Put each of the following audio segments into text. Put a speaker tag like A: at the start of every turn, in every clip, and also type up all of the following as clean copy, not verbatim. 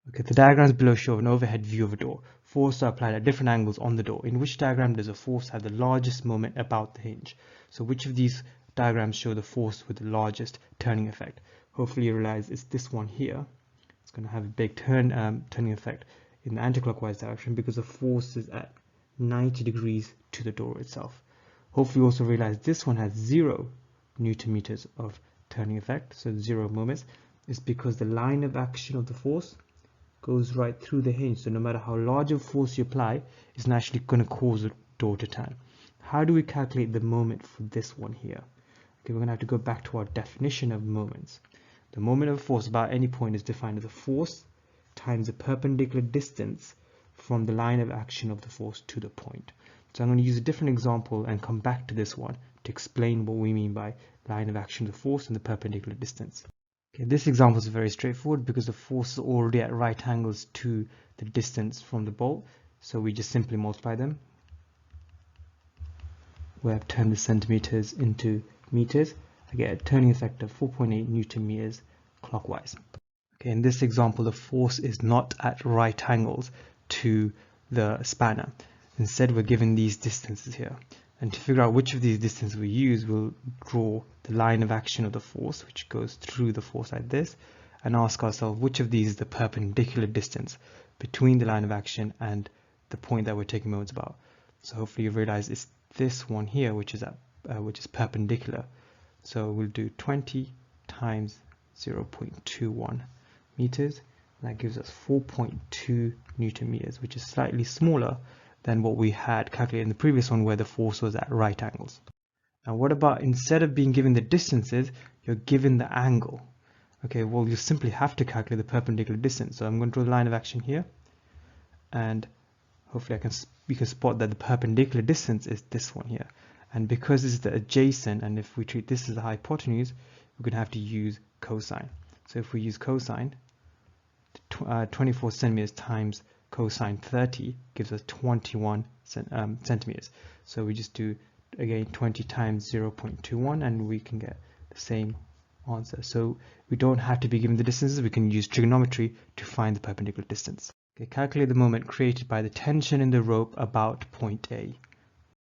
A: Okay, the diagrams below show an overhead view of a door. Forces are applied at different angles on the door. In which diagram does a force have the largest moment about the hinge? So which of these diagrams show the force with the largest turning effect? Hopefully you realize it's this one here. It's going to have a big turning effect in the anticlockwise direction because the force is at 90 degrees to the door itself. Hopefully you also realize this one has 0 Newton meters of turning effect, so 0 moments. It's because the line of action of the force goes right through the hinge, so no matter how large a force you apply, it's naturally going to cause the door to turn. How do we calculate the moment for this one here? Okay, we're going to have to go back to our definition of moments. The moment of force about any point is defined as a force times the perpendicular distance from the line of action of the force to the point. So I'm going to use a different example and come back to this one to explain what we mean by line of action of the force and the perpendicular distance. Okay, this example is very straightforward because the force is already at right angles to the distance from the bolt, so we just simply multiply them. We have turned the centimeters into meters. I get a turning effect of 4.8 Newton meters clockwise. Okay, in this example, the force is not at right angles to the spanner. Instead, we're given these distances here. And to figure out which of these distances we use, we'll draw the line of action of the force, which goes through the force like this, and ask ourselves which of these is the perpendicular distance between the line of action and the point that we're taking moments about. So hopefully you realize it's this one here, which is perpendicular. So we'll do 20 times 0.21 meters. That gives us 4.2 Newton meters, which is slightly smaller than what we had calculated in the previous one where the force was at right angles. Now what about instead of being given the distances, you're given the angle? Okay, well you simply have to calculate the perpendicular distance. So I'm going to draw the line of action here, and hopefully we can spot that the perpendicular distance is this one here. And because this is the adjacent, and if we treat this as the hypotenuse, we're going to have to use cosine. So if we use cosine, 24 centimeters times cosine 30 gives us 21 centimeters. So we just do again 20 times 0.21 and we can get the same answer. So we don't have to be given the distances, we can use trigonometry to find the perpendicular distance. Okay, calculate the moment created by the tension in the rope about point A,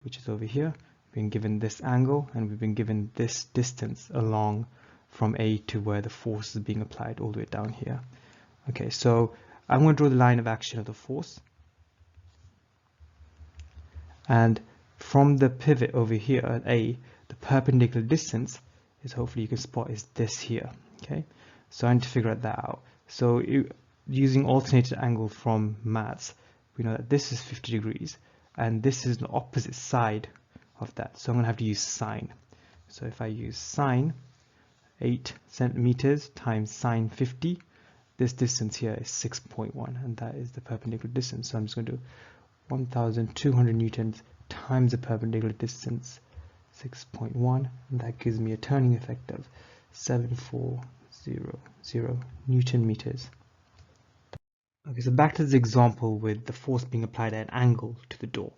A: which is over here. We've been given this angle and we've been given this distance along from A to where the force is being applied all the way down here. Okay, so I'm going to draw the line of action of the force, and from the pivot over here at A, the perpendicular distance is, hopefully you can spot, is this here. Okay, so I need to figure that out. So using alternated angle from maths, we know that this is 50 degrees and this is the opposite side of that, so I'm going to have to use sine. So if I use sine 8 centimeters times sine 50, this distance here is 6.1, and that is the perpendicular distance. So I'm just going to do 1,200 newtons times the perpendicular distance, 6.1, and that gives me a turning effect of 7,400 Newton meters. Okay, so back to this example with the force being applied at an angle to the door.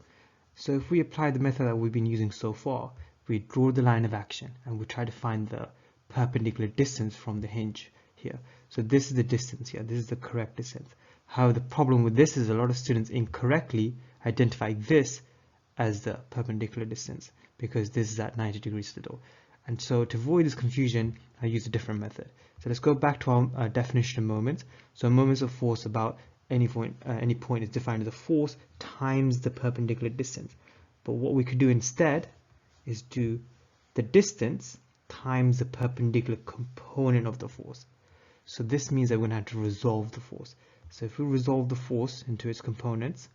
A: So if we apply the method that we've been using so far, we draw the line of action and we try to find the perpendicular distance from the hinge here. So this is the distance here, this is the correct distance. However, the problem with this is a lot of students incorrectly identify this as the perpendicular distance because this is at 90 degrees to the door. And so to avoid this confusion, I use a different method. So let's go back to our definition of moments. So moments of force about any point is defined as a force times the perpendicular distance. But what we could do instead is do the distance times the perpendicular component of the force. So this means that we're going to have to resolve the force. So if we resolve the force into its components,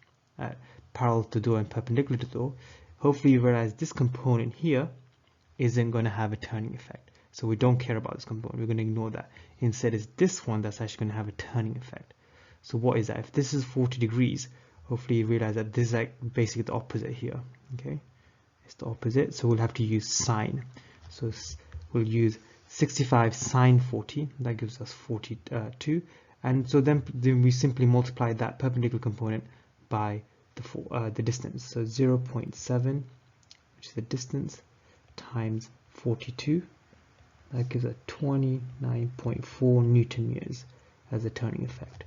A: parallel to the door and perpendicular to the door, hopefully you realize this component here isn't going to have a turning effect. So we don't care about this component, we're going to ignore that. Instead it's this one that's actually going to have a turning effect. So what is that? If this is 40 degrees, hopefully you realize that this is like basically the opposite here. Okay, it's the opposite, so we'll have to use sine. So we'll use 65 sine 40, that gives us 42, and so then we simply multiply that perpendicular component by the distance. So 0.7, which is the distance, times 42, that gives us 29.4 Newton meters as a turning effect.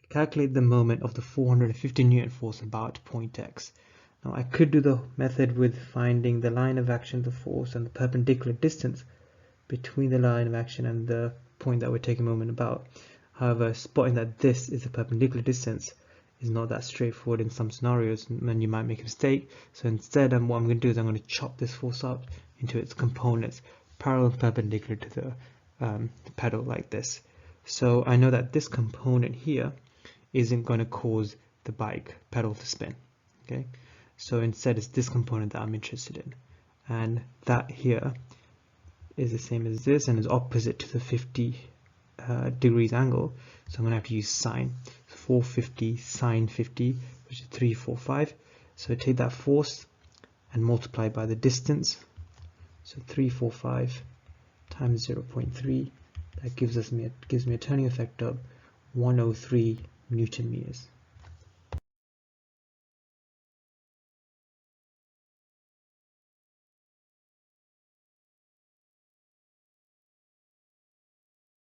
A: calculate the moment of the 450 Newton force about point X. Now I could do the method with finding the line of action of the force and the perpendicular distance between the line of action and the point that we're taking a moment about. However, spotting that this is a perpendicular distance is not that straightforward in some scenarios, and you might make a mistake. So instead, what I'm going to do is I'm going to chop this force up into its components, parallel and perpendicular to the pedal like this. So I know that this component here isn't going to cause the bike pedal to spin. Okay, so instead it's this component that I'm interested in, and that here is the same as this and is opposite to the 50 degrees angle, so I'm going to have to use sine. 450 sine 50, which is 345. So take that force and multiply by the distance, so 345 times 0.3, that gives me a turning effect of 103 Newton meters.